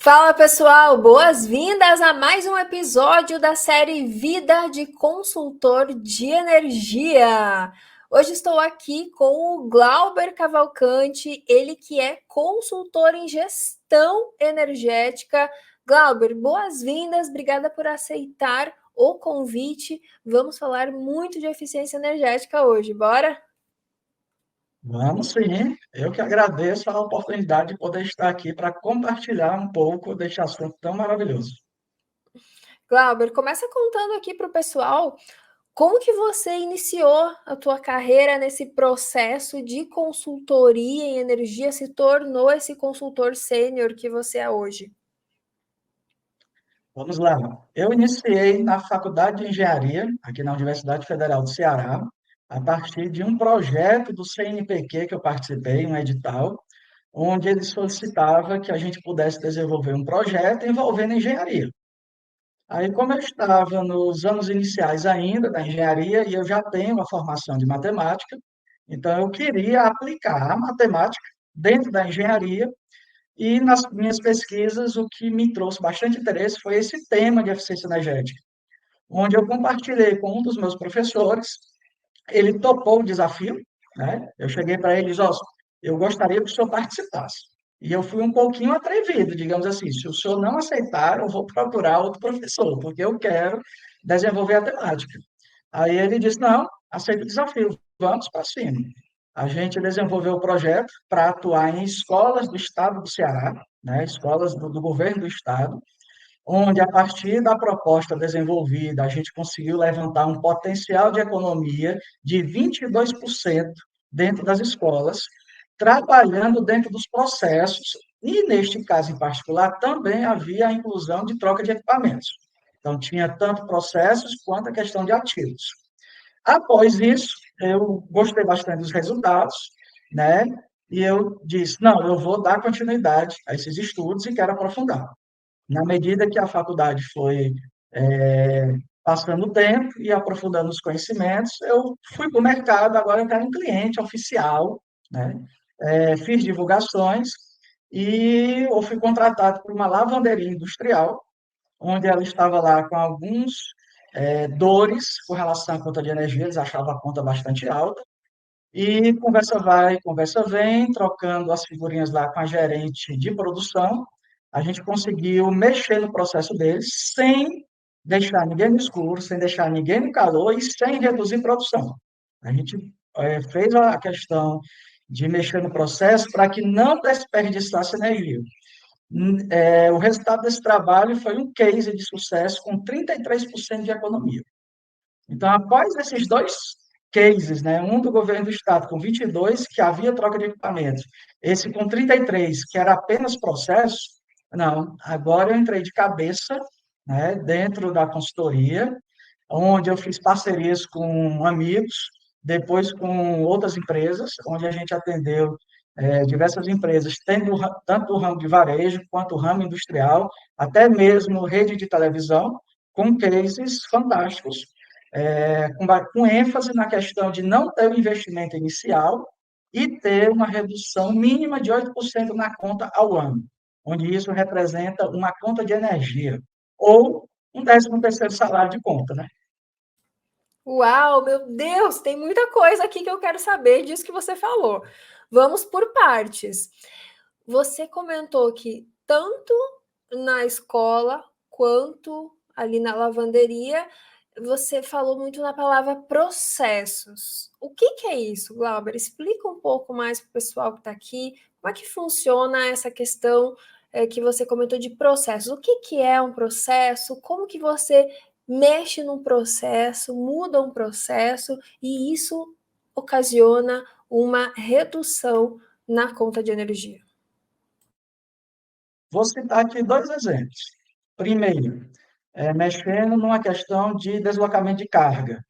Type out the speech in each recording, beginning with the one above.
Fala pessoal, boas-vindas a mais um episódio da série Vida de Consultor de Energia. Hoje estou aqui com o Glauber Cavalcante, ele que é consultor em gestão energética. Glauber, boas-vindas, obrigada por aceitar o convite. Vamos falar muito de eficiência energética hoje, bora? Vamos sim, eu que agradeço a oportunidade de poder estar aqui para compartilhar um pouco deste assunto tão maravilhoso. Glauber, começa contando aqui para o pessoal como que você iniciou a tua carreira nesse processo de consultoria em energia, se tornou esse consultor sênior que você é hoje? Vamos lá. Eu iniciei na Faculdade de Engenharia, aqui na Universidade Federal do Ceará, a partir de um projeto do CNPq que eu participei, um edital, onde ele solicitava que a gente pudesse desenvolver um projeto envolvendo engenharia. Aí, como eu estava nos anos iniciais ainda da engenharia, e eu já tenho uma formação de matemática, então eu queria aplicar a matemática dentro da engenharia, e nas minhas pesquisas, o que me trouxe bastante interesse foi esse tema de eficiência energética, onde eu compartilhei com um dos meus professores, ele topou o desafio, né? Eu cheguei para ele e disse, ó, eu gostaria que o senhor participasse. E eu fui um pouquinho atrevido, digamos assim, se o senhor não aceitar, eu vou procurar outro professor, porque eu quero desenvolver a temática. Aí ele disse, não, aceita o desafio, vamos para cima. A gente desenvolveu o projeto para atuar em escolas do estado do Ceará, né, escolas do governo do estado, onde, a partir da proposta desenvolvida, a gente conseguiu levantar um potencial de economia de 22% dentro das escolas, trabalhando dentro dos processos, e, neste caso em particular, também havia a inclusão de troca de equipamentos. Então, tinha tanto processos quanto a questão de ativos. Após isso, eu gostei bastante dos resultados, né? E eu disse, não, eu vou dar continuidade a esses estudos e quero aprofundar. Na medida que a faculdade foi passando o tempo e aprofundando os conhecimentos, eu fui para o mercado, agora eu quero um cliente oficial, né? Fiz divulgações e eu fui contratado por uma lavanderia industrial, onde ela estava lá com alguns dores com relação à conta de energia, eles achavam a conta bastante alta, e conversa vai, conversa vem, trocando as figurinhas lá com a gerente de produção, a gente conseguiu mexer no processo deles sem deixar ninguém no escuro, sem deixar ninguém no calor e sem reduzir produção. A gente fez a questão de mexer no processo para que não desperdiçasse energia. O resultado desse trabalho foi um case de sucesso com 33% de economia. Então, após esses dois cases, né, um do governo do estado com 22, que havia troca de equipamentos, esse com 33, que era apenas processo, não, agora eu entrei de cabeça, né, dentro da consultoria, onde eu fiz parcerias com amigos, depois com outras empresas, onde a gente atendeu diversas empresas, tanto o ramo de varejo quanto o ramo industrial, até mesmo rede de televisão, com cases fantásticos, com ênfase na questão de não ter o investimento inicial e ter uma redução mínima de 8% na conta ao ano, onde isso representa uma conta de energia, ou um 13º salário de conta, né? Uau, meu Deus, tem muita coisa aqui que eu quero saber disso que você falou. Vamos por partes. Você comentou que tanto na escola quanto ali na lavanderia, você falou muito na palavra processos. O que é isso, Glauber? Explica um pouco mais para o pessoal que está aqui. Como é que funciona essa questão que você comentou de processos? O que é um processo? Como que você mexe num processo, muda um processo e isso ocasiona uma redução na conta de energia? Vou citar aqui dois exemplos. Primeiro, mexendo numa questão de deslocamento de carga.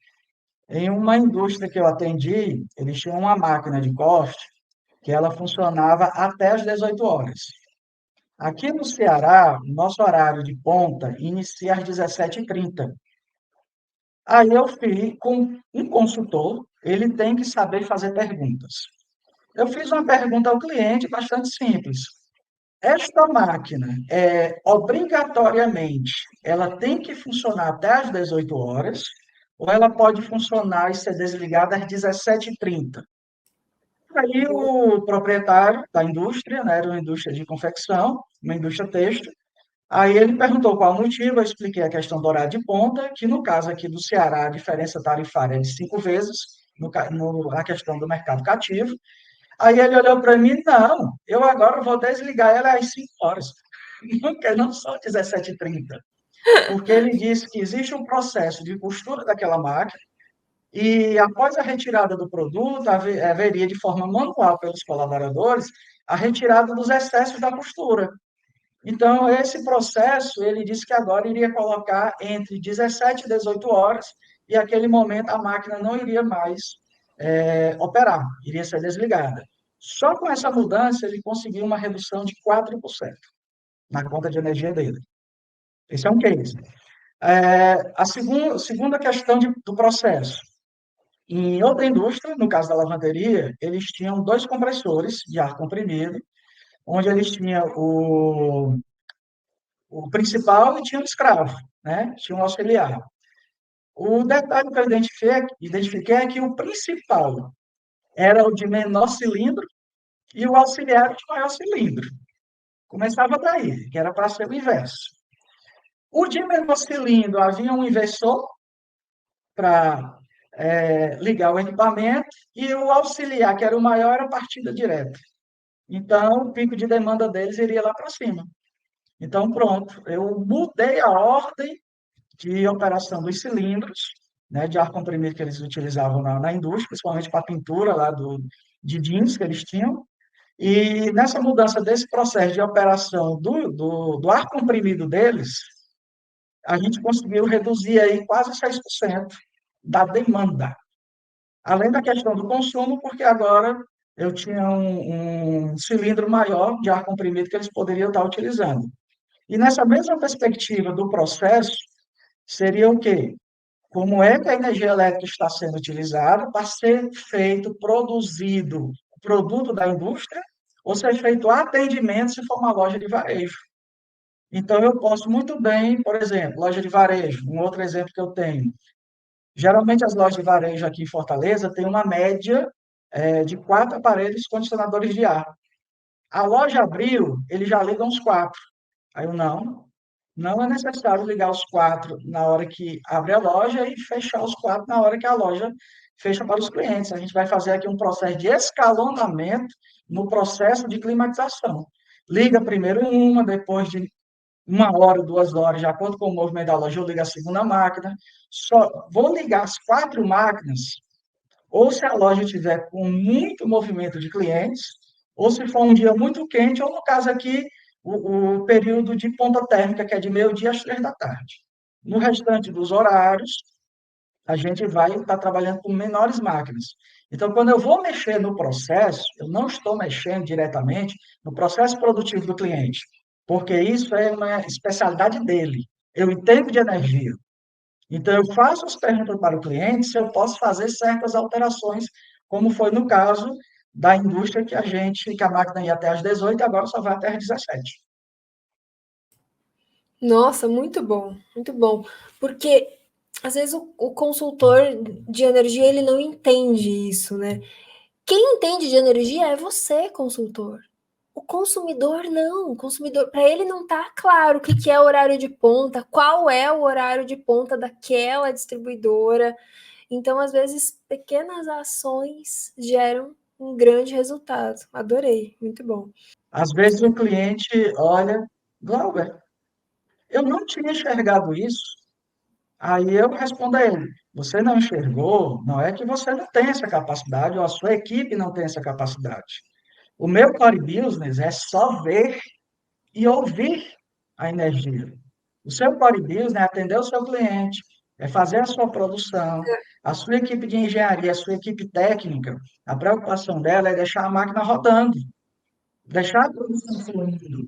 Em uma indústria que eu atendi, eles tinham uma máquina de corte que ela funcionava até às 18 horas. Aqui no Ceará, nosso horário de ponta inicia às 17h30. Aí eu fui com um consultor, ele tem que saber fazer perguntas. Eu fiz uma pergunta ao cliente bastante simples. Esta máquina, obrigatoriamente, ela tem que funcionar até às 18 horas, ou ela pode funcionar e ser desligada às 17h30. Aí o proprietário da indústria, né, era uma indústria de confecção, uma indústria têxtil, aí ele perguntou qual o motivo, eu expliquei a questão do horário de ponta, que no caso aqui do Ceará a diferença tarifária é de 5 vezes, na questão do mercado cativo. Aí ele olhou para mim, não, eu agora vou desligar ela às 5 horas, não só 17h30, porque ele disse que existe um processo de costura daquela máquina, e após a retirada do produto, haveria de forma manual pelos colaboradores a retirada dos excessos da costura. Então, esse processo, ele disse que agora iria colocar entre 17 e 18 horas, e aquele momento a máquina não iria mais operar, iria ser desligada. Só com essa mudança ele conseguiu uma redução de 4% na conta de energia dele. Esse é um case. A segunda questão do processo. Em outra indústria, no caso da lavanderia, eles tinham dois compressores de ar comprimido, onde eles tinham o principal e tinha o escravo, né? Tinha um auxiliar. O detalhe que eu identifiquei é que o principal era o de menor cilindro e o auxiliar de maior cilindro. Começava daí, que era para ser o inverso. O de menor cilindro havia um inversor para ligar o equipamento e o auxiliar, que era o maior, era a partida direta. Então, o pico de demanda deles iria lá para cima. Então, pronto, eu mudei a ordem de operação dos cilindros, né, de ar comprimido que eles utilizavam na indústria, principalmente para a pintura lá de jeans que eles tinham. E nessa mudança desse processo de operação do ar comprimido deles, a gente conseguiu reduzir aí quase 6% da demanda. Além da questão do consumo, porque agora eu tinha um cilindro maior de ar comprimido que eles poderiam estar utilizando. E nessa mesma perspectiva do processo, seria o quê? Como é que a energia elétrica está sendo utilizada para ser feito, produzido o produto da indústria, ou ser feito atendimento se for uma loja de varejo. Então, eu posso muito bem, por exemplo, loja de varejo, um outro exemplo que eu tenho. Geralmente, as lojas de varejo aqui em Fortaleza têm uma média de 4 aparelhos condicionadores de ar. A loja abriu, eles já ligam os 4. Aí eu, não é necessário ligar os 4 na hora que abre a loja e fechar os 4 na hora que a loja fecha para os clientes. A gente vai fazer aqui um processo de escalonamento no processo de climatização. Liga primeiro uma, depois de 1 hora, 2 horas, de acordo com o movimento da loja, eu ligo a segunda máquina. Só vou ligar as 4 máquinas, ou se a loja tiver com muito movimento de clientes, ou se for um dia muito quente, ou no caso aqui, o período de ponta térmica, que é de meio-dia às 3 da tarde. No restante dos horários, a gente vai estar trabalhando com menores máquinas. Então, quando eu vou mexer no processo, eu não estou mexendo diretamente no processo produtivo do cliente, porque isso é uma especialidade dele. Eu entendo de energia. Então, eu faço as perguntas para o cliente se eu posso fazer certas alterações, como foi no caso da indústria que a máquina ia até às 18 e agora só vai até às 17. Nossa, muito bom, muito bom. Porque às vezes o consultor de energia ele não entende isso, né? Quem entende de energia é você, consultor. O consumidor não, o consumidor, para ele não está claro o que, que é horário de ponta, qual é o horário de ponta daquela distribuidora. Então, às vezes, pequenas ações geram um grande resultado. Adorei, muito bom. Às vezes o cliente olha, Glauber, eu não tinha enxergado isso. Aí eu respondo a ele: você não enxergou, não é que você não tem essa capacidade ou a sua equipe não tem essa capacidade. O meu core business é só ver e ouvir a energia. O seu core business é atender o seu cliente, é fazer a sua produção, a sua equipe de engenharia, a sua equipe técnica, a preocupação dela é deixar a máquina rodando, deixar a produção fluindo.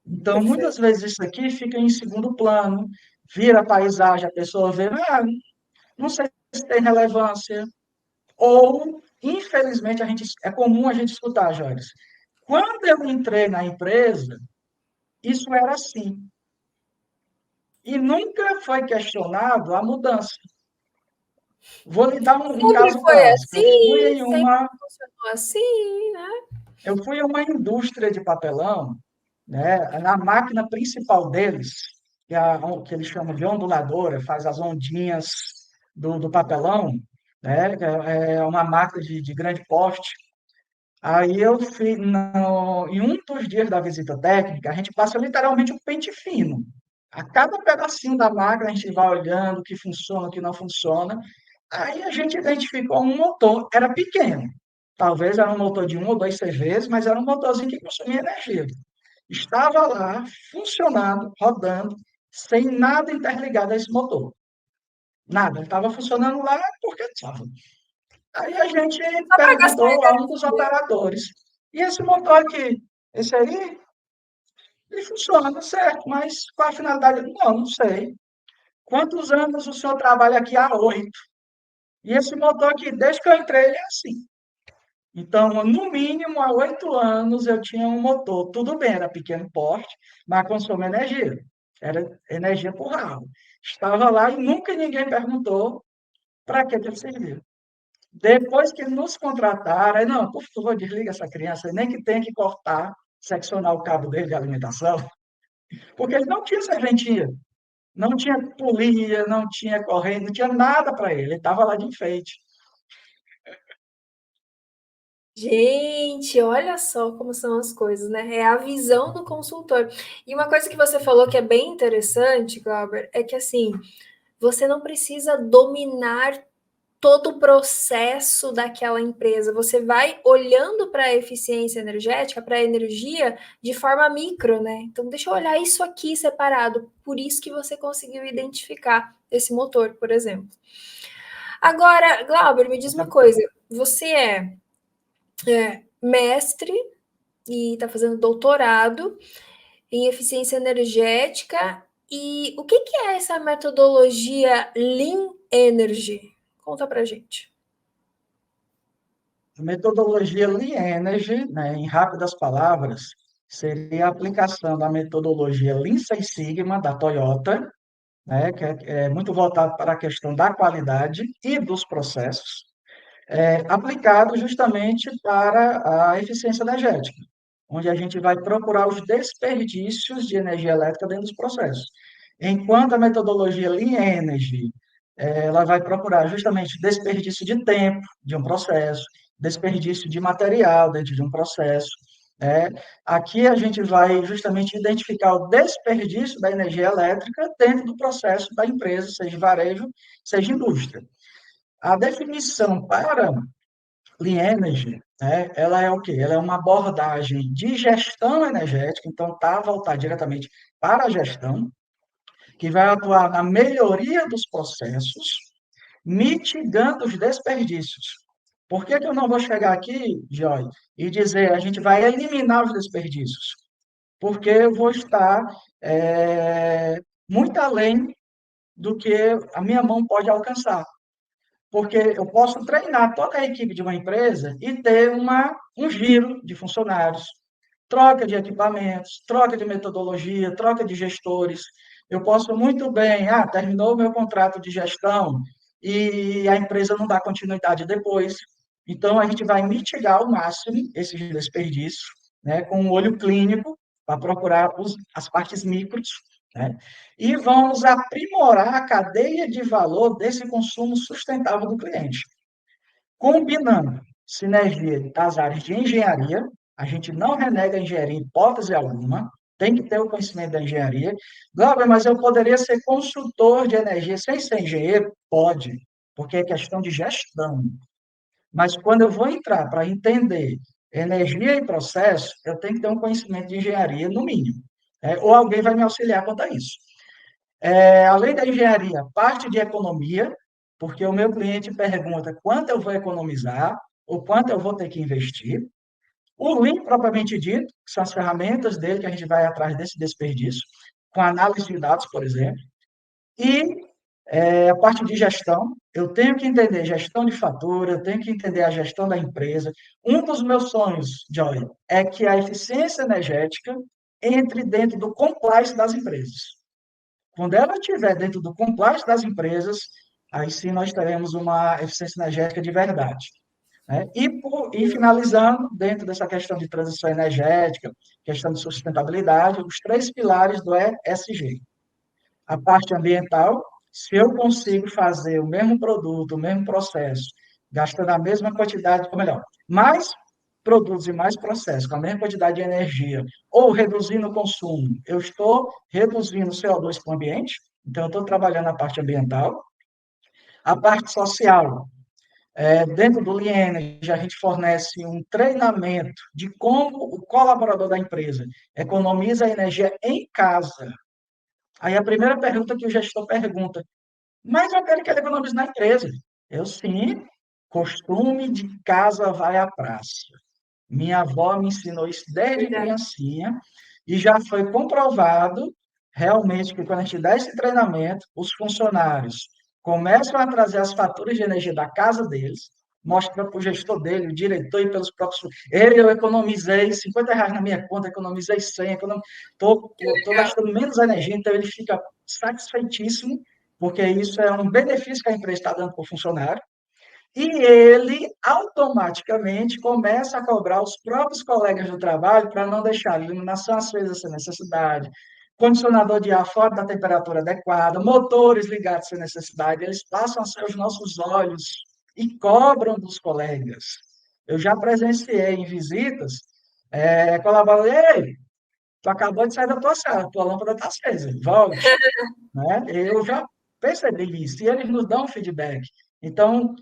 Então, muitas Perfeito. vezes isso aqui fica em segundo plano, vira a paisagem, a pessoa vê, não sei se tem relevância, ou, infelizmente, é comum a gente escutar, Jóris. Quando eu entrei na empresa, isso era assim. E nunca foi questionado a mudança. Vou lhe dar um Sempre caso foi clássico. assim, sempre funcionou assim, né? Eu fui em uma indústria de papelão, né? Na máquina principal deles, que eles chamam de onduladora, faz as ondinhas do papelão, né? É uma máquina de grande porte. Aí eu fui, em um dos dias da visita técnica, a gente passa literalmente um pente fino. A cada pedacinho da máquina a gente vai olhando o que funciona, o que não funciona. Aí a gente identificou um motor, era pequeno. Talvez era um motor de 1 ou 2 CVs, mas era um motorzinho que consumia energia. Estava lá, funcionando, rodando, sem nada interligado a esse motor. Nada, ele estava funcionando lá porque estava. Aí a gente Só para gastar perguntou a um dos energia. operadores, e esse motor aqui, esse aí, ele funciona, certo, mas qual a finalidade? Não, não sei. Quantos anos o senhor trabalha aqui? Há 8. E esse motor aqui, desde que eu entrei, ele é assim. Então, no mínimo, há 8 anos eu tinha um motor. Tudo bem, era pequeno porte, mas consome energia. Era energia por ralo. Estava lá e nunca ninguém perguntou para que ele servia. Depois que nos contrataram, aí, não, por favor, desliga essa criança, nem que tenha que cortar, seccionar o cabo dele de alimentação, porque ele não tinha serventia, não tinha polia, não tinha corrente, não tinha nada para ele estava lá de enfeite. Gente, olha só como são as coisas, né? É a visão do consultor. E uma coisa que você falou que é bem interessante, Glauber, é que assim, você não precisa dominar todo o processo daquela empresa. Você vai olhando para a eficiência energética, para a energia, de forma micro, né? Então, deixa eu olhar isso aqui separado. Por isso que você conseguiu identificar esse motor, por exemplo. Agora, Glauber, me diz uma coisa. Você é mestre e está fazendo doutorado em eficiência energética. E o que é essa metodologia Lean Energy? Conta para gente. A metodologia Lean Energy, né, em rápidas palavras, seria a aplicação da metodologia Lean Six Sigma da Toyota, né, que é muito voltado para a questão da qualidade e dos processos, aplicado justamente para a eficiência energética, onde a gente vai procurar os desperdícios de energia elétrica dentro dos processos. Enquanto a metodologia Lean Energy, ela vai procurar justamente desperdício de tempo de um processo, desperdício de material dentro de um processo. Né? Aqui a gente vai justamente identificar o desperdício da energia elétrica dentro do processo da empresa, seja varejo, seja indústria. A definição para Clean Energy, né, ela é o quê? Ela é uma abordagem de gestão energética, então está voltada diretamente para a gestão, que vai atuar na melhoria dos processos, mitigando os desperdícios. Por que eu não vou chegar aqui, Joy, e dizer a gente vai eliminar os desperdícios? Porque eu vou estar muito além do que a minha mão pode alcançar. Porque eu posso treinar toda a equipe de uma empresa e ter um giro de funcionários, troca de equipamentos, troca de metodologia, troca de gestores. Eu posso muito bem, terminou o meu contrato de gestão e a empresa não dá continuidade depois. Então, a gente vai mitigar ao máximo esses desperdícios, né, com um olho clínico, para procurar as partes micros, né, e vamos aprimorar a cadeia de valor desse consumo sustentável do cliente, combinando sinergia das áreas de engenharia, a gente não renega a engenharia em hipótese alguma, tem que ter o conhecimento da engenharia. Glauber, mas eu poderia ser consultor de energia sem ser engenheiro? Pode, porque é questão de gestão. Mas quando eu vou entrar para entender energia e processo, eu tenho que ter um conhecimento de engenharia, no mínimo. Ou alguém vai me auxiliar quanto a isso. Além da engenharia, parte de economia, porque o meu cliente pergunta quanto eu vou economizar ou quanto eu vou ter que investir. O Lean, propriamente dito, que são as ferramentas dele que a gente vai atrás desse desperdício, com análise de dados, por exemplo. E A parte de gestão, eu tenho que entender gestão de fatura, eu tenho que entender a gestão da empresa. Um dos meus sonhos, Joy, é que a eficiência energética entre dentro do compliance das empresas. Quando ela estiver dentro do compliance das empresas, aí sim nós teremos uma eficiência energética de verdade. Né? E finalizando, dentro dessa questão de transição energética, questão de sustentabilidade, os três pilares do ESG. A parte ambiental, se eu consigo fazer o mesmo produto, o mesmo processo, gastando a mesma quantidade, ou melhor, mais produtos e mais processos, com a mesma quantidade de energia, ou reduzindo o consumo, eu estou reduzindo o CO2 para o ambiente, então eu estou trabalhando a parte ambiental. A parte social, dentro do Lineage, a gente fornece um treinamento de como o colaborador da empresa economiza energia em casa. Aí a primeira pergunta que o gestor pergunta, mas eu quero que ele economize na empresa. Eu sim, costume de casa vai à praça. Minha avó me ensinou isso desde Verdade. criancinha e já foi comprovado realmente que quando a gente dá esse treinamento, os funcionários começam a trazer as faturas de energia da casa deles, mostra para o gestor dele, o diretor e pelos próprios. Eu economizei R$ 50 na minha conta, economizei 100, estou gastando menos energia, então ele fica satisfeitíssimo, porque isso é um benefício que a empresa está dando para o funcionário. E ele automaticamente começa a cobrar os próprios colegas do trabalho para não deixar iluminação acesa sem necessidade, condicionador de ar fora da temperatura adequada, motores ligados sem necessidade, eles passam a ser os nossos olhos e cobram dos colegas. Eu já presenciei em visitas, colaborador, ei, tu acabou de sair da tua sala, tua lâmpada está acesa, volte. Né? Eu já percebi isso, e eles nos dão feedback. Então,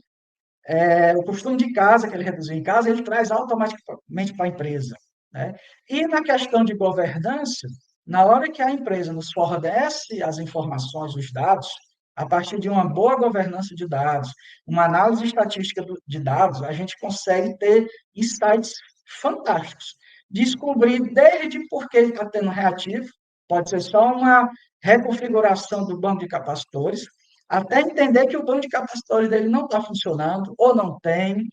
o costume de casa, que ele reduziu em casa, ele traz automaticamente para a empresa. Né? E na questão de governança, na hora que a empresa nos fornece as informações, os dados, a partir de uma boa governança de dados, uma análise estatística de dados, a gente consegue ter insights fantásticos. Descobrir desde por que ele está tendo reativo, pode ser só uma reconfiguração do banco de capacitores, até entender que o banco de capacitores dele não está funcionando, ou não tem,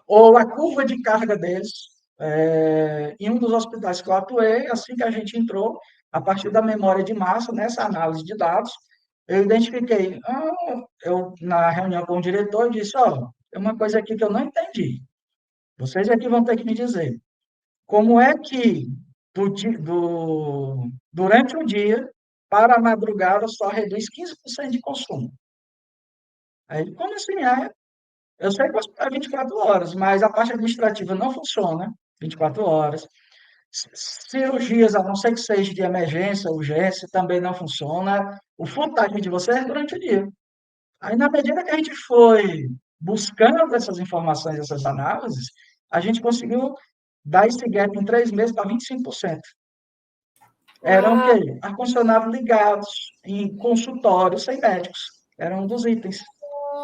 ou a curva de carga deles. Em um dos hospitais que eu atuei, assim que a gente entrou, a partir da memória de massa, nessa análise de dados, eu identifiquei, na reunião com o diretor, eu disse, tem uma coisa aqui que eu não entendi. Vocês aqui vão ter que me dizer. Como é que durante o dia, para a madrugada, só reduz 15% de consumo? Aí ele, como assim? Eu sei que o hospital é 24 horas, mas a parte administrativa não funciona 24 horas. Cirurgias, a não ser que seja de emergência, urgência, também não funciona. O full time de você é durante o dia. Aí, na medida que a gente foi buscando essas informações, essas análises, a gente conseguiu dar esse gap em 3 meses para 25%. Eram o Uau, quê? Ar-condicionado ligados em consultórios sem médicos. Era um dos itens.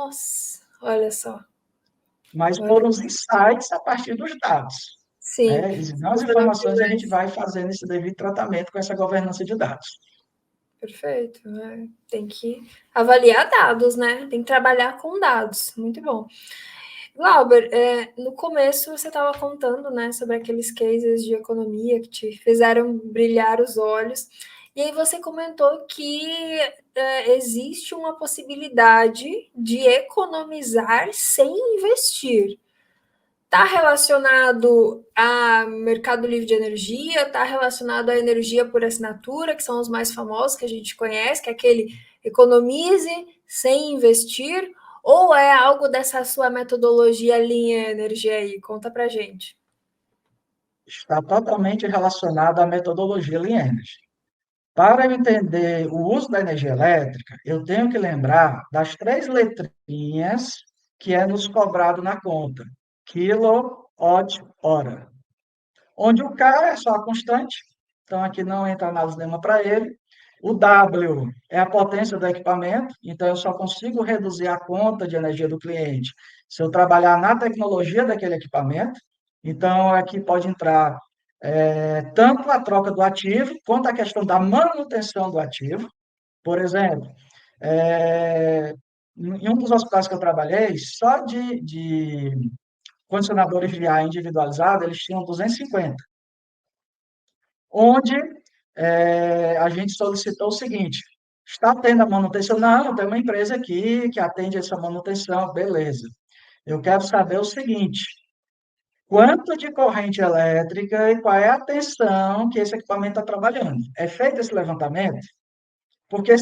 nossa, olha só. Mas Olha, foram os insights a partir dos dados. sim, Né? E as você não informações a gente tivesse. vai fazendo esse devido tratamento com essa governança de dados. Perfeito, né? Tem que avaliar dados, né? Tem que trabalhar com dados. Muito bom. Glauber, no começo você estava contando, né, sobre aqueles cases de economia que te fizeram brilhar os olhos, e aí você comentou que existe uma possibilidade de economizar sem investir. Está relacionado a mercado livre de energia, está relacionado à energia por assinatura, que são os mais famosos que a gente conhece, que é aquele economize sem investir, ou é algo dessa sua metodologia linha energia aí? Conta pra gente. Está totalmente relacionado à metodologia Lean Energy. Para eu entender o uso da energia elétrica, eu tenho que lembrar das três letrinhas que é nos cobrado na conta. Quilowatt-hora. Onde o K é só a constante, então aqui não entra análise nenhuma para ele. O W é a potência do equipamento, então eu só consigo reduzir a conta de energia do cliente se eu trabalhar na tecnologia daquele equipamento. Então, aqui pode entrar tanto a troca do ativo, quanto a questão da manutenção do ativo. Por exemplo, Em um dos hospitais que eu trabalhei, só de condicionadores de ar individualizados, eles tinham 250, onde a gente solicitou o seguinte: está tendo a manutenção? Não, tem uma empresa aqui que atende essa manutenção, beleza. Eu quero saber o seguinte: quanto de corrente elétrica e qual é a tensão que esse equipamento está trabalhando? É feito esse levantamento? Porque,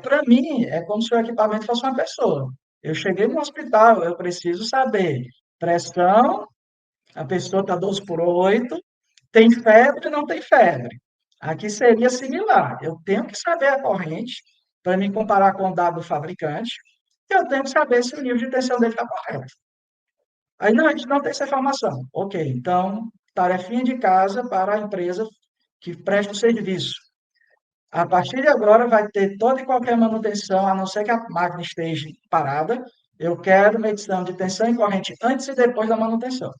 para mim, é como se o equipamento fosse uma pessoa. Eu cheguei no hospital, eu preciso saber pressão, a pessoa está 12 por 8, tem febre ou não tem febre. Aqui seria similar. Eu tenho que saber a corrente para me comparar com o dado do fabricante, e eu tenho que saber se o nível de tensão dele está correto. Aí não, a gente não tem essa informação. Ok, então, tarefinha de casa para a empresa que presta o serviço. A partir de agora vai ter toda e qualquer manutenção, a não ser que a máquina esteja parada. Eu quero medição de tensão e corrente antes e depois da manutenção.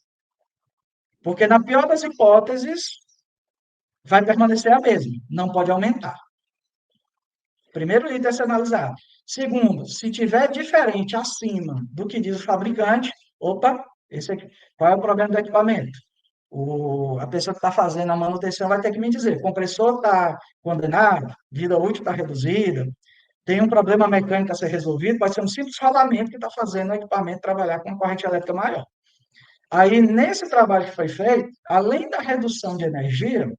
Porque, na pior das hipóteses, vai permanecer a mesma, não pode aumentar. Primeiro item a ser analisado. Segundo, se tiver diferente acima do que diz o fabricante, opa, esse aqui, qual é o problema do equipamento? A pessoa que está fazendo a manutenção vai ter que me dizer, o compressor está condenado, vida útil está reduzida, tem um problema mecânico a ser resolvido, pode ser um simples rolamento que está fazendo o equipamento trabalhar com corrente elétrica maior. Aí, nesse trabalho que foi feito, além da redução de energia,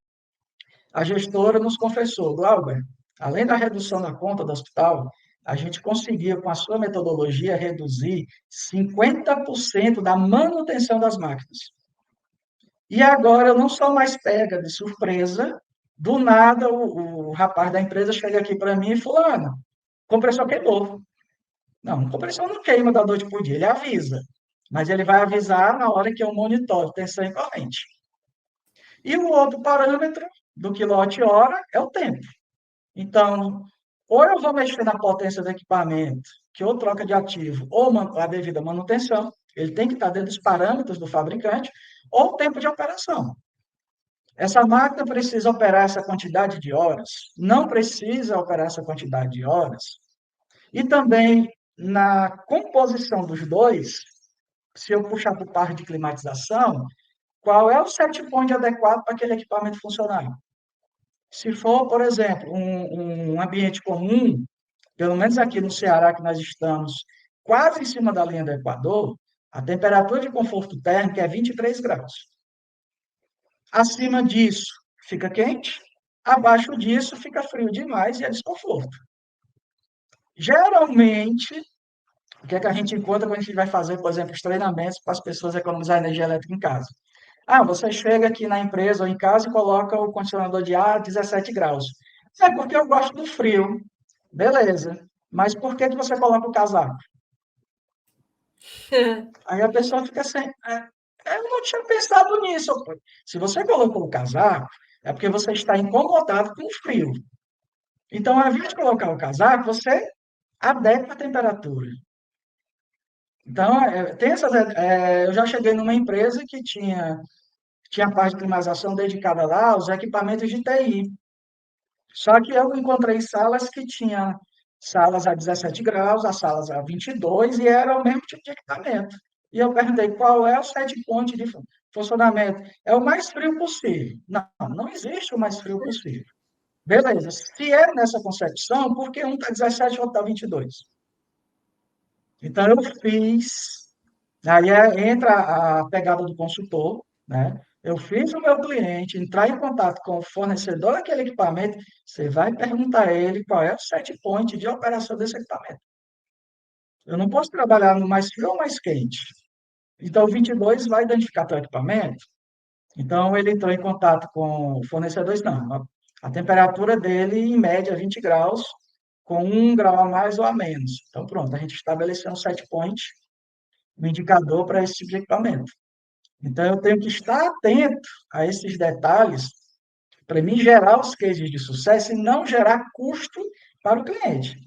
a gestora nos confessou, Glauber, além da redução da conta do hospital, a gente conseguiu, com a sua metodologia, reduzir 50% da manutenção das máquinas. E agora eu não sou mais pega de surpresa, do nada o rapaz da empresa chega aqui para mim e fulano, o compressor queimou. Não, o compressor não queima da noite por dia, ele avisa. Mas ele vai avisar na hora que eu monitoro tensão e corrente. E o outro parâmetro do quilowatt-hora é o tempo. Então, ou eu vou mexer na potência do equipamento, que ou troca de ativo, ou a devida manutenção, ele tem que estar dentro dos parâmetros do fabricante, ou o tempo de operação. Essa máquina precisa operar essa quantidade de horas? Não precisa operar essa quantidade de horas? E também, na composição dos dois, se eu puxar para o par de climatização, qual é o set point adequado para aquele equipamento funcionar? Se for, por exemplo, um ambiente comum, pelo menos aqui no Ceará, que nós estamos quase em cima da linha do Equador, a temperatura de conforto térmico é 23 graus. Acima disso, fica quente, abaixo disso, fica frio demais e é desconforto. Geralmente, o que é que a gente encontra quando a gente vai fazer, por exemplo, os treinamentos para as pessoas economizar energia elétrica em casa? Ah, você chega aqui na empresa ou em casa e coloca o condicionador de ar a 17 graus. É porque eu gosto do frio. Beleza. Mas por que que você coloca o casaco? Aí a pessoa fica assim, eu não tinha pensado nisso. Se você colocou o casaco, é porque você está incomodado com o frio. Então, ao invés de colocar o casaco, você adequa a temperatura. Então, tem essas, eu já cheguei numa empresa que tinha parte de climatização dedicada lá aos equipamentos de TI. Só que eu encontrei salas que tinham salas a 17 graus, as salas a 22, e era o mesmo tipo de equipamento. E eu perguntei qual é o set point de funcionamento. É o mais frio possível. Não, não existe o mais frio possível. Beleza, se é nessa concepção, por que um está 17 e outro está 22? Então, eu fiz. Aí entra a pegada do consultor, né? Eu fiz o meu cliente entrar em contato com o fornecedor daquele equipamento, você vai perguntar a ele qual é o set point de operação desse equipamento. Eu não posso trabalhar no mais frio ou mais quente. Então, o 22 vai identificar teu equipamento. Então, ele entrou em contato com o fornecedor e disse, não, a temperatura dele, em média, é 20 graus, com 1 grau a mais ou a menos. Então, pronto, a gente estabeleceu um set point, um indicador para esse tipo de equipamento. Então, eu tenho que estar atento a esses detalhes para mim gerar os cases de sucesso e não gerar custo para o cliente.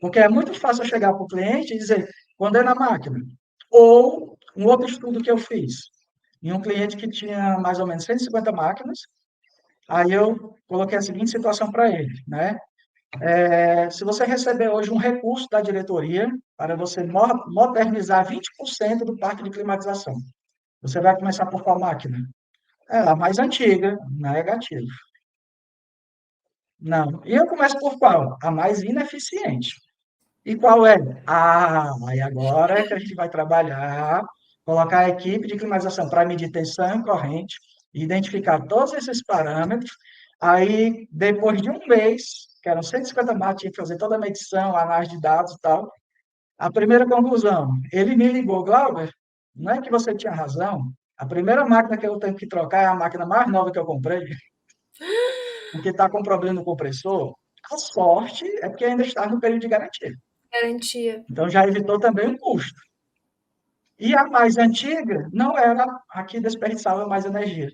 Porque é muito fácil eu chegar para o cliente e dizer, condena a máquina. Ou um outro estudo que eu fiz, em um cliente que tinha mais ou menos 150 máquinas, aí eu coloquei a seguinte situação para ele, né? Se você receber hoje um recurso da diretoria para você modernizar 20% do parque de climatização, você vai começar por qual máquina? É a mais antiga, negativo. Não. E eu começo por qual? A mais ineficiente. E qual é? Aí agora é que a gente vai trabalhar, colocar a equipe de climatização para medir tensão e corrente, identificar todos esses parâmetros. Aí, depois de um mês, que eram 150 máquinas, tinha que fazer toda a medição, análise de dados e tal. A primeira conclusão, ele me ligou, Glauber, não é que você tinha razão, a primeira máquina que eu tenho que trocar é a máquina mais nova que eu comprei, porque está com problema no compressor. A sorte é porque ainda está no período de garantia. Garantia. Então, já evitou também um custo. E a mais antiga não era a que desperdiçava mais energia.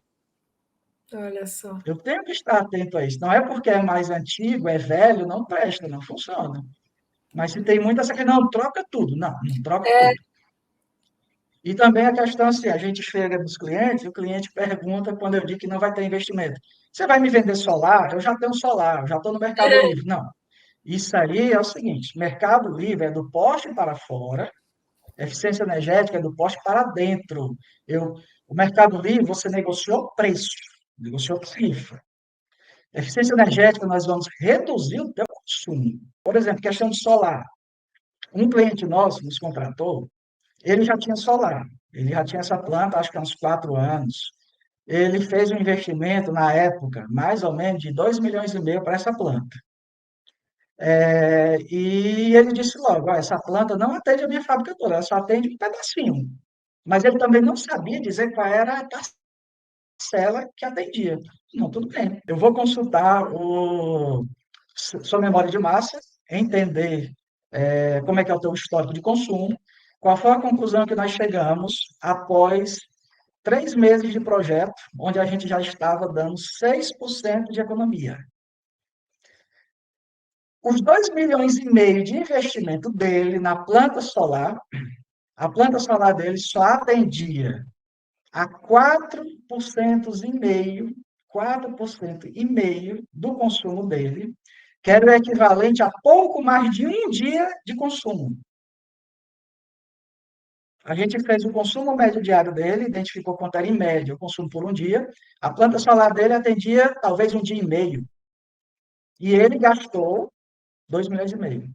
Olha só. Eu tenho que estar atento a isso. Não é porque é mais antigo, é velho, não presta, não funciona. Mas se tem muita essa que não troca tudo. Não, não troca É, tudo. E também a questão assim, a gente chega dos clientes, o cliente pergunta quando eu digo que não vai ter investimento. Você vai me vender solar? Eu já tenho solar, eu já estou no Mercado Livre. Não. Isso aí é o seguinte, Mercado Livre é do poste para fora, eficiência energética é do poste para dentro. O Mercado Livre, você negociou preço, negociou tarifa. Eficiência energética, nós vamos reduzir o teu consumo. Por exemplo, questão de solar. Um cliente nosso nos contratou, ele já tinha solar, ele já tinha essa planta, acho que há uns 4 anos. Ele fez um investimento, na época, mais ou menos de 2,5 milhões para essa planta. E ele disse logo, essa planta não atende a minha fábrica toda, ela só atende um pedacinho. Mas ele também não sabia dizer qual era a parcela que atendia. Não, tudo bem. Eu vou consultar sua memória de massa, entender como é que é o teu histórico de consumo, qual foi a conclusão que nós chegamos após 3 meses de projeto, onde a gente já estava dando 6% de economia. Os 2,5 milhões de investimento dele na planta solar, a planta solar dele só atendia a 4,5%, 4,5% do consumo dele, que era o equivalente a pouco mais de um dia de consumo. A gente fez o consumo médio diário dele, identificou quanto era em média o consumo por um dia. A planta solar dele atendia talvez um dia e meio. E ele gastou 2,5 milhões.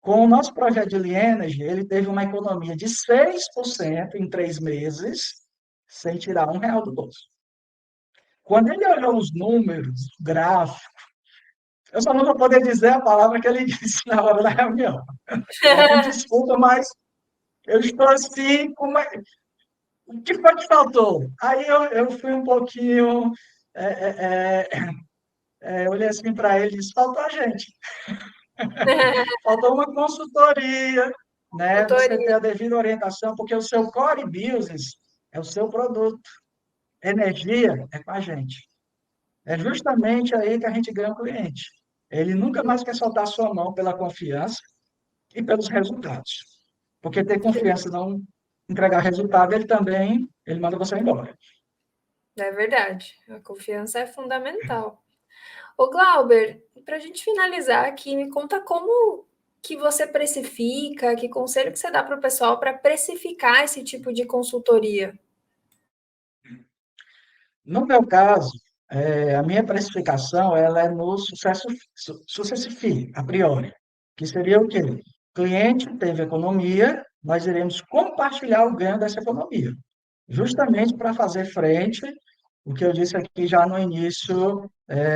Com o nosso projeto de Lean Energy, ele teve uma economia de 6% em 3 meses, sem tirar R$ 1 do bolso. Quando ele olhou os números, o gráfico, eu só não vou poder dizer a palavra que ele disse na hora da reunião. Me desculpa, mas eu estou assim, o que foi que faltou? Aí eu fui um pouquinho, eu olhei assim para ele e disse, faltou a gente. Faltou uma consultoria, né? Você ter Tutoria. a devida orientação, porque o seu core business é o seu produto. Energia é com a gente. É justamente aí que a gente ganha o cliente. Ele nunca mais quer soltar a sua mão pela confiança e pelos resultados. Porque ter confiança e não entregar resultado, ele manda você embora. É verdade. A confiança é fundamental. Ô, Glauber, para a gente finalizar aqui, me conta como que você precifica, que conselho que você dá para o pessoal para precificar esse tipo de consultoria? No meu caso, a minha precificação ela é no sucesso FII, a priori, que seria o quê? Cliente teve economia, nós iremos compartilhar o ganho dessa economia, justamente para fazer frente o que eu disse aqui já no início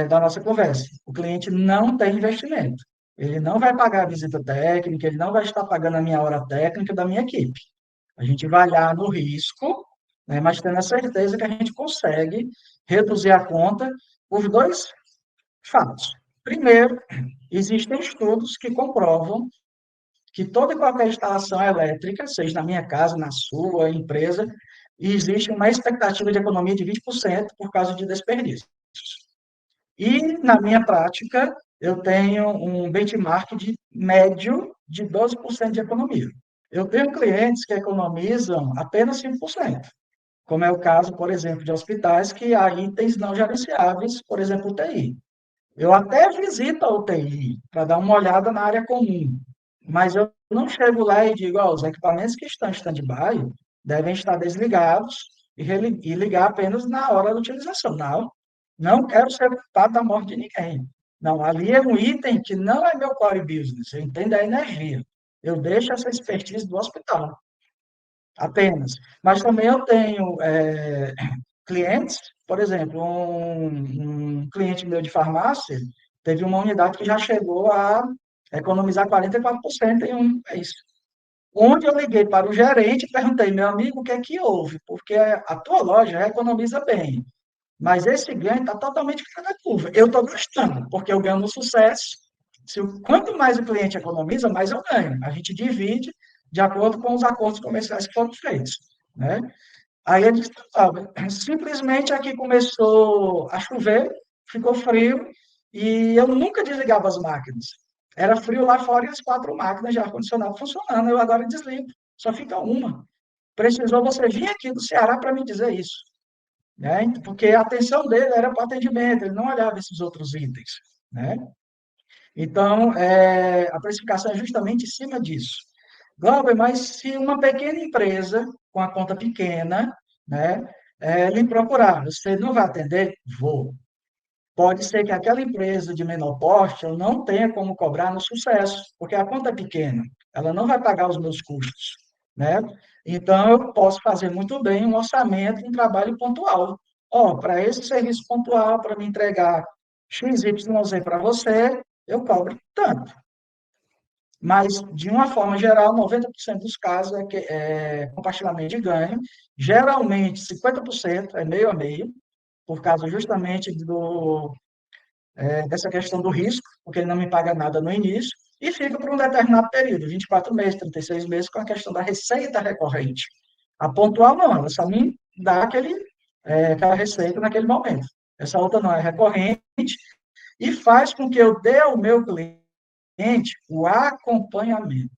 da nossa conversa. O cliente não tem investimento. Ele não vai pagar a visita técnica, ele não vai estar pagando a minha hora técnica da minha equipe. A gente vai lá no risco, né, mas tendo a certeza que a gente consegue reduzir a conta por dois fatos. Primeiro, existem estudos que comprovam que toda e qualquer instalação elétrica, seja na minha casa, na sua empresa, existe uma expectativa de economia de 20% por causa de desperdício. E, na minha prática, eu tenho um benchmark de médio de 12% de economia. Eu tenho clientes que economizam apenas 5%, como é o caso, por exemplo, de hospitais que há itens não gerenciáveis, por exemplo, UTI. Eu até visito a UTI para dar uma olhada na área comum, mas eu não chego lá e digo, ó, os equipamentos que estão em stand-by devem estar desligados e ligar apenas na hora da utilização. Não, não quero ser culpado da morte de ninguém. Não, ali é um item que não é meu core business, eu entendo a energia. Eu deixo essa expertise do hospital, apenas. Mas também eu tenho clientes, por exemplo, um cliente meu de farmácia teve uma unidade que já chegou a economizar 44% em um mês. Onde eu liguei para o gerente e perguntei, meu amigo, o que é que houve? Porque a tua loja economiza bem, mas esse ganho está totalmente fora da curva. Eu estou gostando, porque eu ganho no sucesso. Quanto mais o cliente economiza, mais eu ganho. A gente divide de acordo com os acordos comerciais que foram feitos, né? Aí ele estava. Simplesmente aqui começou a chover, ficou frio, e eu nunca desligava as máquinas. Era frio lá fora e as 4 máquinas de ar-condicionado funcionando. Eu agora desligo, só fica uma. Precisou você vir aqui do Ceará para me dizer isso, né? Porque a atenção dele era para o atendimento, ele não olhava esses outros itens, né? Então, a precificação é justamente em cima disso. Glauber, mas se uma pequena empresa, com a conta pequena, né, lhe procurar, você não vai atender? Vou. Pode ser que aquela empresa de menor porte eu não tenha como cobrar no sucesso, porque a conta é pequena, ela não vai pagar os meus custos, né? Então, eu posso fazer muito bem um orçamento, um trabalho pontual. Ó, para esse serviço pontual, para me entregar X, Y, Z para você, eu cobro tanto. Mas, de uma forma geral, 90% dos casos é compartilhamento de ganho. Geralmente, 50% é meio a meio, por causa justamente dessa questão do risco, porque ele não me paga nada no início, e fica por um determinado período, 24 meses, 36 meses, com a questão da receita recorrente. A pontual não, ela só me dá aquela receita naquele momento. Essa outra não é recorrente e faz com que eu dê ao meu cliente o acompanhamento.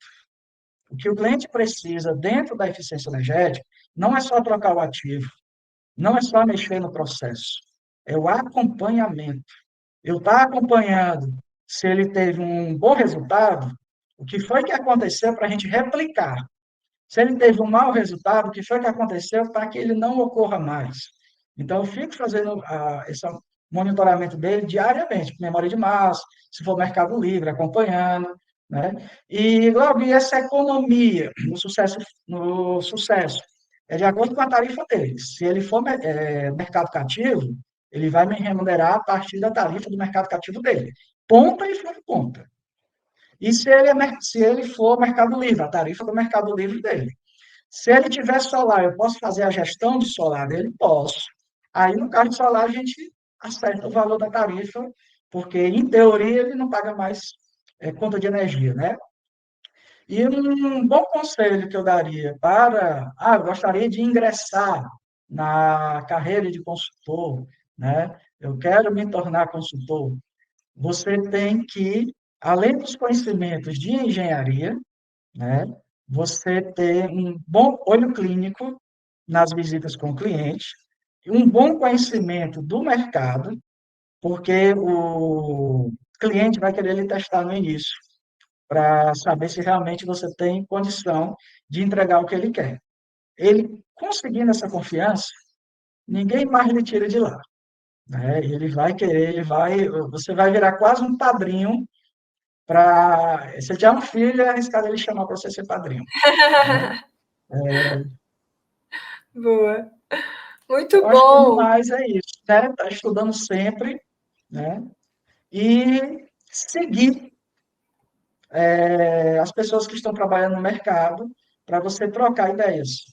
O que o cliente precisa dentro da eficiência energética não é só trocar o ativo, não é só mexer no processo, é o acompanhamento. Eu estar acompanhando se ele teve um bom resultado, o que foi que aconteceu para a gente replicar. Se ele teve um mau resultado, o que foi que aconteceu para que ele não ocorra mais. Então, eu fico fazendo esse monitoramento dele diariamente, memória de massa, se for Mercado Livre, acompanhando, né? E, logo, e essa economia no sucesso é de acordo com a tarifa dele. Se ele for mercado cativo, ele vai me remunerar a partir da tarifa do mercado cativo dele. Ponta e fora ponta. E se ele for Mercado Livre, a tarifa do Mercado Livre dele. Se ele tiver solar, eu posso fazer a gestão de solar dele? Posso. Aí, no caso de solar, a gente acerta o valor da tarifa, porque, em teoria, ele não paga mais conta de energia, né? E um bom conselho que eu daria eu gostaria de ingressar na carreira de consultor, né? Eu quero me tornar consultor. Você tem que, além dos conhecimentos de engenharia, né, você ter um bom olho clínico nas visitas com o cliente, um bom conhecimento do mercado, porque o cliente vai querer lhe testar no início, para saber se realmente você tem condição de entregar o que ele quer. Ele conseguindo essa confiança, ninguém mais lhe tira de lá, né? Ele vai querer, você vai virar quase um padrinho para, se ele tiver um filho, é arriscado ele chamar para você ser padrinho, né? Boa. Eu Muito acho que no bom. mais é isso, né? Tá estudando sempre, né? E seguir as pessoas que estão trabalhando no mercado para você trocar ideias,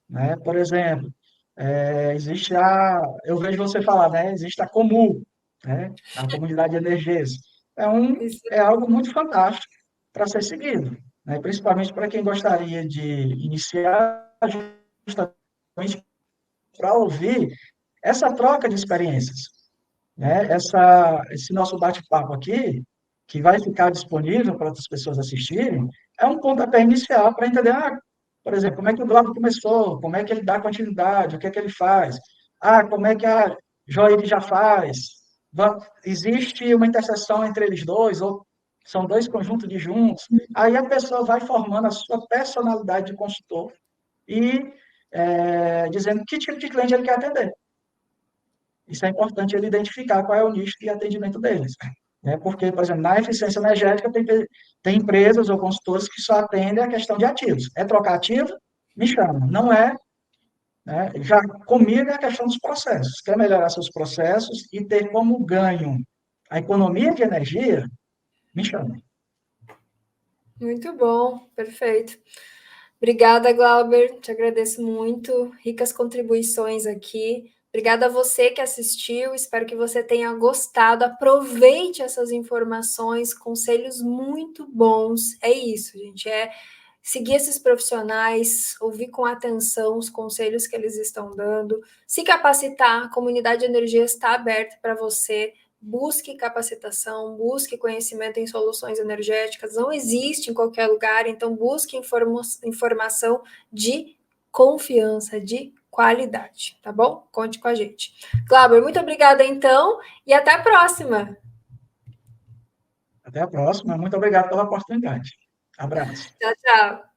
né? Por exemplo, existe eu vejo você falar, né? Existe a Comu, né? A Comunidade de Energias. Isso. É algo muito fantástico para ser seguido, né? Principalmente para quem gostaria de iniciar justamente para ouvir essa troca de experiências, né? Esse nosso bate-papo aqui, que vai ficar disponível para outras pessoas assistirem, é um pontapé inicial para entender, por exemplo, como é que o Glauco começou, como é que ele dá continuidade, o que é que ele faz, como é que a Joelle já faz, existe uma interseção entre eles dois, ou são dois conjuntos de juntos, aí a pessoa vai formando a sua personalidade de consultor e dizendo que tipo de cliente ele quer atender. Isso é importante ele identificar qual é o nicho de atendimento deles. Né? Porque, por exemplo, na eficiência energética tem empresas ou consultores que só atendem a questão de ativos. É trocar ativo? Me chama. Não é, né? Já comigo é a questão dos processos. Quer melhorar seus processos e ter como ganho a economia de energia? Me chama. Muito bom, perfeito. Obrigada, Glauber. Te agradeço muito. Ricas contribuições aqui. Obrigada a você que assistiu. Espero que você tenha gostado. Aproveite essas informações, conselhos muito bons. É isso, gente. É seguir esses profissionais, ouvir com atenção os conselhos que eles estão dando, se capacitar. A comunidade de energia está aberta para você. Busque capacitação, busque conhecimento em soluções energéticas, não existe em qualquer lugar, então busque informação de confiança, de qualidade, tá bom? Conte com a gente. Glauber, muito obrigada então e até a próxima. Até a próxima. Muito obrigado pela oportunidade. Abraço. Tchau, tchau.